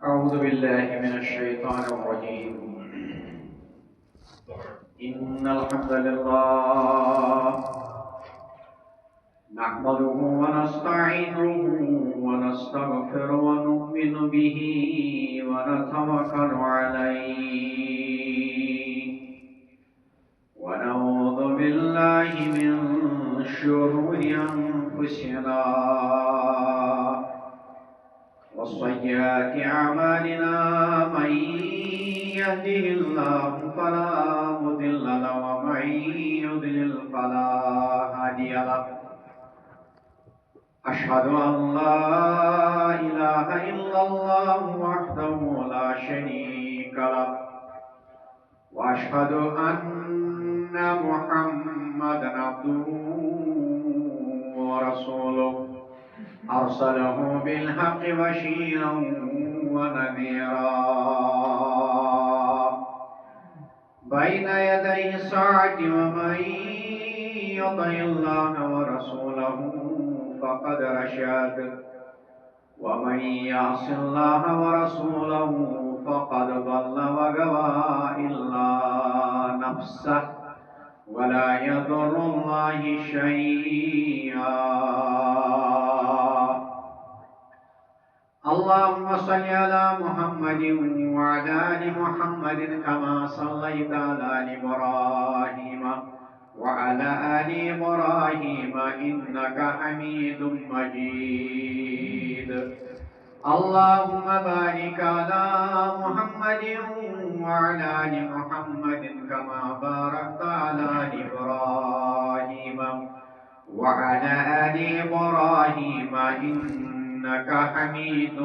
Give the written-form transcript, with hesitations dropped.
أعوذ بالله من الشيطان الرجيم. إن الحمد لله نحمده ونستعينه ونستغفره ونؤمن به ونتوكل عليه ونعوذ بالله من شرور أنفسنا وسيئات أعمالنا. من يهده الله فلا مضل له ومن يضلل فلا هادي له. أشهد أن لا إله إلا الله وحده لا شريك له وأشهد أن محمدا عبده ورسوله أرسله بالحق بشيرا ونذيرا بين يدي الساعة. ومن يطع الله ورسوله فقد رشد ومن يعص الله ورسوله فقد ضل وغوى إلا نفسه ولا يضر الله شيئا. اللهم صل على محمد وعلى آل محمد كما صليت على آل إبراهيم وعلى آل إبراهيم إنك حميد مجيد. اللهم بارك على محمد وعلى آل محمد كما باركت على آل إبراهيم وعلى آل إبراهيم إنك حميد